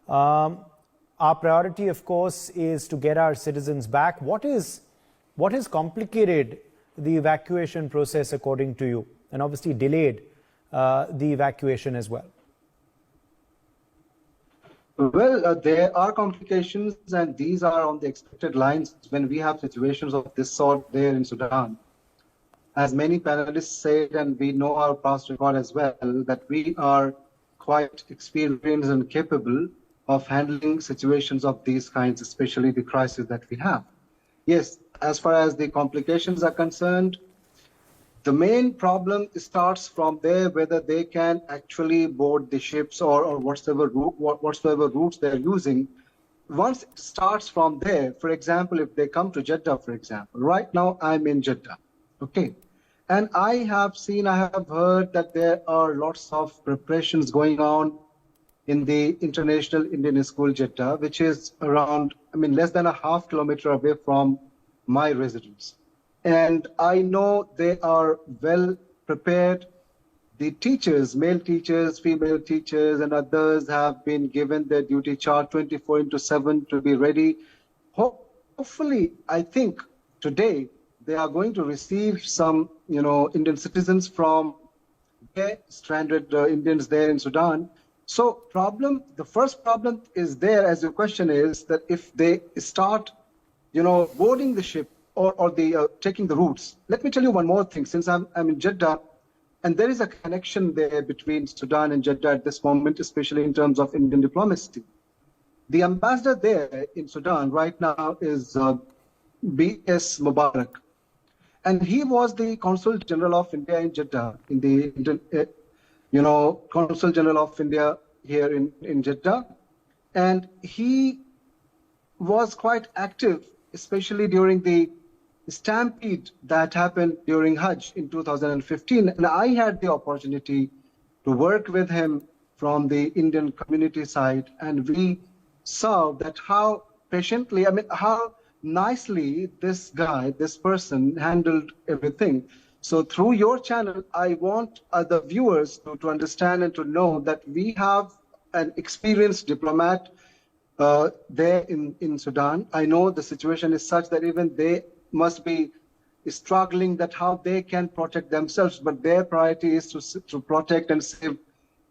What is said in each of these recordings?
Our priority, of course, is to get our citizens back. What has complicated the evacuation process, according to you, and obviously delayed the evacuation as well? Well, there are complications, and these are on the expected lines when we have situations of this sort there in Sudan. As many panelists said, and we know our past record as well, that we are quite experienced and capable of handling situations of these kinds, especially the crisis that we have. Yes, as far as the complications are concerned, the main problem starts from there, whether they can actually board the ships or whatsoever routes they're using. Once it starts from there, for example, if they come to Jeddah, for example, right now I'm in Jeddah, okay? And I have heard that there are lots of preparations going on in the International Indian School Jeddah, which is around, less than a half kilometer away from my residence. And I know they are well prepared. The teachers, male teachers, female teachers, and others have been given their duty chart 24/7 to be ready. Hopefully, I think today they are going to receive some, Indian citizens from their stranded Indians there in Sudan. So the first problem is there, as your question is, that if they start, boarding the ship or taking the routes. Let me tell you one more thing, since I'm in Jeddah, and there is a connection there between Sudan and Jeddah at this moment, especially in terms of Indian diplomacy. The ambassador there in Sudan right now is B.S. Mubarak. And he was the Consul General of India in Jeddah, in the Consul General of India here in Jeddah. And he was quite active, especially during the stampede that happened during Hajj in 2015. And I had the opportunity to work with him from the Indian community side. And we saw that how patiently, how nicely this person handled everything. So through your channel, I want other viewers to understand and to know that we have an experienced diplomat there in Sudan. I know the situation is such that even they must be struggling that how they can protect themselves, but their priority is to protect and save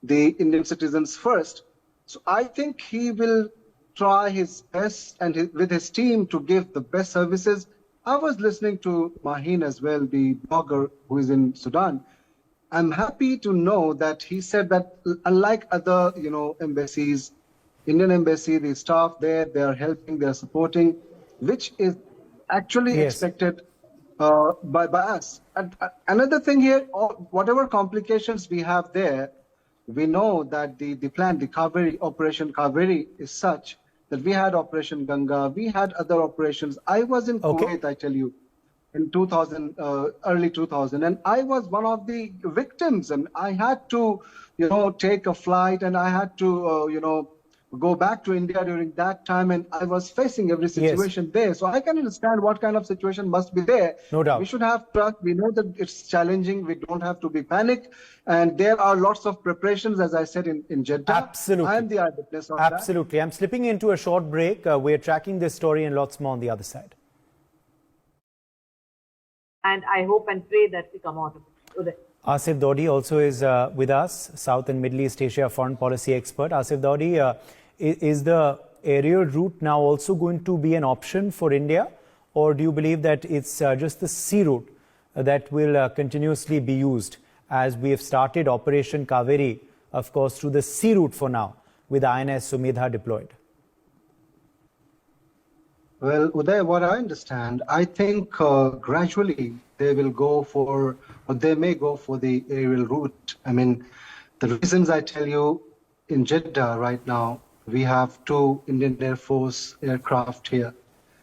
the Indian citizens first. So I think he will try his best and with his team to give the best services. I was listening to Mahin as well, the blogger who is in Sudan. I'm happy to know that he said that unlike other, embassies, Indian embassy, the staff there, they are helping, they are supporting, which is actually expected by us. And another thing here, whatever complications we have there, we know that the plan, the Kaveri, Operation Kaveri is such that we had Operation Ganga, we had other operations. I was in Kuwait, I tell you, in early 2000, and I was one of the victims, and I had to, take a flight, and I had to, go back to India during that time, and I was facing every situation there. So I can understand what kind of situation must be there. No doubt. We should have trust. We know that it's challenging. We don't have to be panicked. And there are lots of preparations, as I said, in Jeddah. Absolutely. I am the eyewitness of that. Absolutely. I'm slipping into a short break. We're tracking this story and lots more on the other side. And I hope and pray that we come out of it. Asif Dodi also is with us, South and Middle East Asia foreign policy expert. Asif Dodi, is the aerial route now also going to be an option for India? Or do you believe that it's just the sea route that will continuously be used, as we have started Operation Kaveri, of course, through the sea route for now, with INS Sumedha deployed? Well, Uday, what I understand, I think gradually they will go for, or they may go for the aerial route. The reasons I tell you, in Jeddah right now, we have 2 Indian Air Force aircraft here,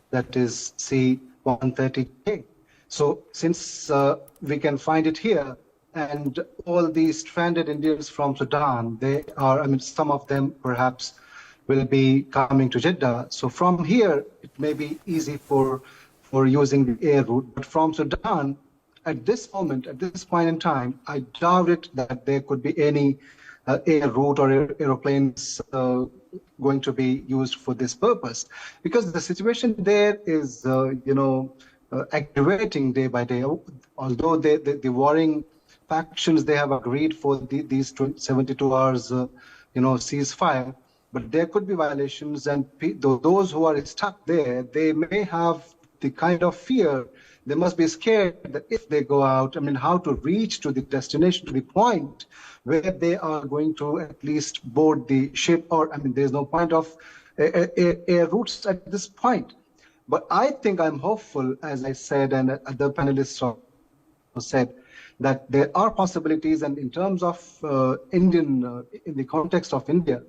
that is C-130K. So since we can find it here, and all these stranded Indians from Sudan, they are, some of them perhaps will be coming to Jeddah. So from here, it may be easy for using the air route. But from Sudan, at this moment, at this point in time, I doubt it that there could be any air route or aeroplanes going to be used for this purpose, because the situation there is, aggravating day by day. Although the warring factions, they have agreed for these 72 hours, ceasefire, but there could be violations, and those who are stuck there, they may have the kind of fear. They must be scared that if they go out, how to reach to the destination, to the point where they are going to at least board the ship, or, there's no point of air routes at this point. But I think I'm hopeful, as I said, and other panelists said, that there are possibilities. And in terms of in the context of India,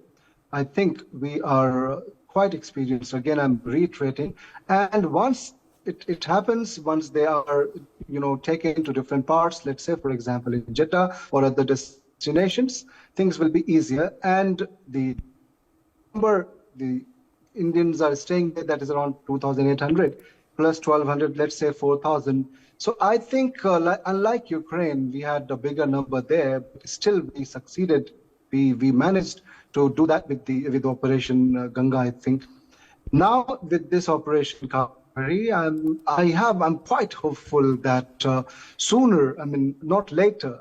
I think we are quite experienced. Again, I'm reiterating. And once it happens, once they are, taken to different parts, let's say, for example, in Jeddah or other destinations, things will be easier. And the number the Indians are staying there, that is around 2,800 plus 1,200, let's say 4,000. So I think, unlike Ukraine, we had a bigger number there, but still we succeeded. We managed to do that with Operation Ganga, I think. Now with this Operation Kaveri, I'm quite hopeful that sooner, not later,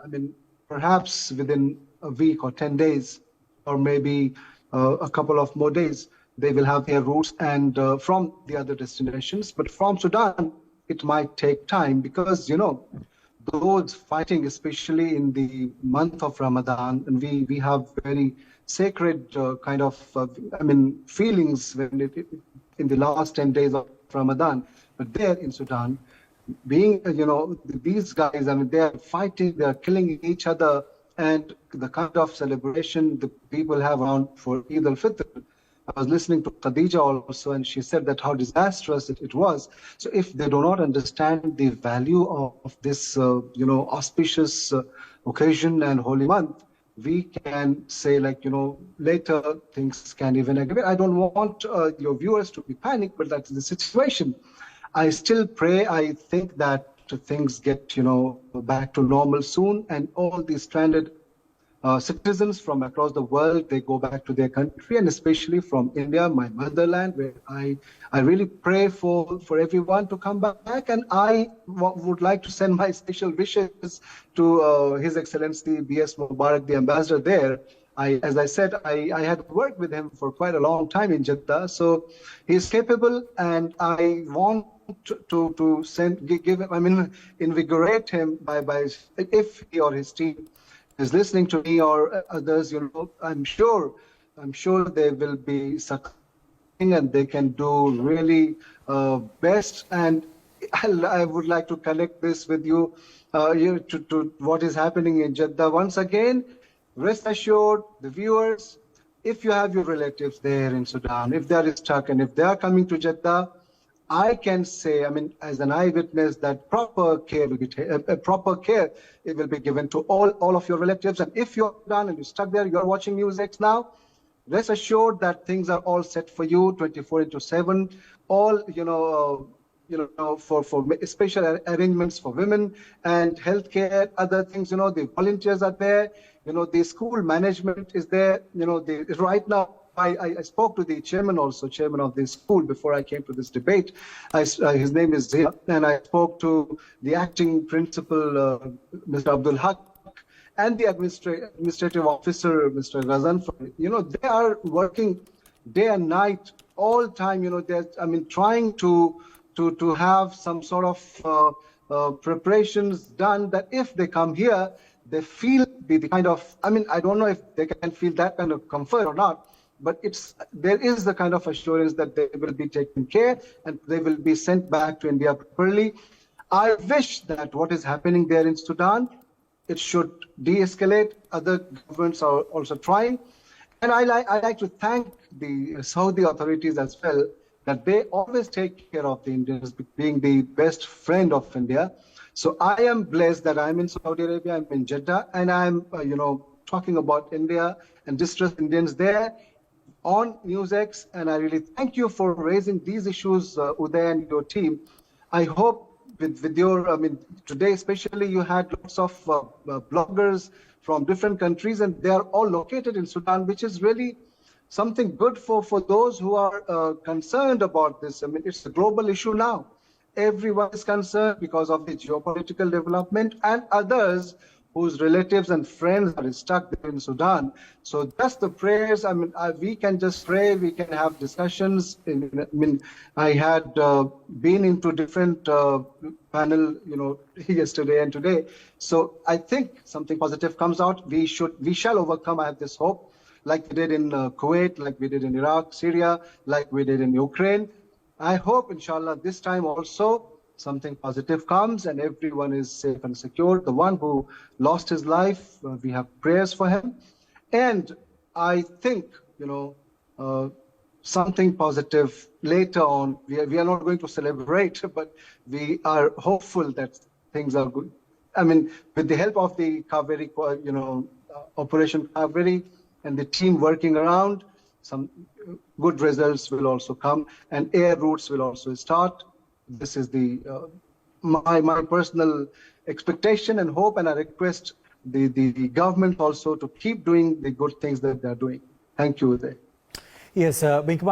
perhaps within a week or 10 days, or maybe a couple of more days, they will have their routes and from the other destinations. But from Sudan, it might take time, because, those fighting, especially in the month of Ramadan, and we have very sacred kind of, feelings in the last 10 days of Ramadan. But there in Sudan, being, these guys, they are fighting, they are killing each other, and the kind of celebration the people have around for Eid al-Fitr. I was listening to Khadija also, and she said that how disastrous it was. So if they do not understand the value of this, auspicious occasion and holy month, we can say, later things can even aggravate. I don't want your viewers to be panicked, but that's the situation. I still pray. I think that things get, back to normal soon, and all these stranded citizens from across the world, they go back to their country, and especially from India, my motherland, where I really pray for everyone to come back. And I would like to send my special wishes to His Excellency B.S. Mubarak, the ambassador there. As I said, I had worked with him for quite a long time in Jeddah, so he's capable, and I want to give him, invigorate him by if he or his team is listening to me or others, I'm sure they will be succeeding, and they can do really best. And I would like to connect this with you, to what is happening in Jeddah. Once again, rest assured, the viewers, if you have your relatives there in Sudan, if they are stuck and if they are coming to Jeddah, I can say, as an eyewitness, that proper care will be it will be given to all of your relatives. And if you're done and you're stuck there, you're watching NewsX now, rest assured that things are all set for you 24/7. All for special arrangements for women and healthcare, other things. The volunteers are there. The school management is there. Right now. I spoke to the chairman of the school before I came to this debate. His name is Zia, and I spoke to the acting principal, Mr. Abdul Haq, and the administrative officer, Mr. Razan. They are working day and night, all time. They're trying to have some sort of preparations done, that if they come here, they feel the kind of. I don't know if they can feel that kind of comfort or not. But there is the kind of assurance that they will be taken care and they will be sent back to India properly. I wish that what is happening there in Sudan, it should de-escalate. Other governments are also trying. And I like to thank the Saudi authorities as well, that they always take care of the Indians, being the best friend of India. So I am blessed that I'm in Saudi Arabia, I'm in Jeddah, and I'm, talking about India and distressed Indians there on NewsX, and I really thank you for raising these issues, Uday and your team. I hope with your, today especially, you had lots of bloggers from different countries, and they are all located in Sudan, which is really something good for those who are concerned about this. I mean, it's a global issue now. Everyone is concerned because of the geopolitical development, and others whose relatives and friends are stuck in Sudan. So just the prayers, I mean, we can just pray, we can have discussions. I had been into different panel, yesterday and today. So I think something positive comes out. We shall overcome, I have this hope, like we did in Kuwait, like we did in Iraq, Syria, like we did in Ukraine. I hope, inshallah, this time also something positive comes and everyone is safe and secure. The one who lost his life, we have prayers for him. And I think, something positive later on. We are not going to celebrate, but we are hopeful that things are good. I mean, with the help of the Kaveri, Operation Kaveri and the team working around, some good results will also come and air routes will also start. This is the my personal expectation and hope, and I request the government also to keep doing the good things that they're doing. Thank you, Uday. Yes, Wing Commander.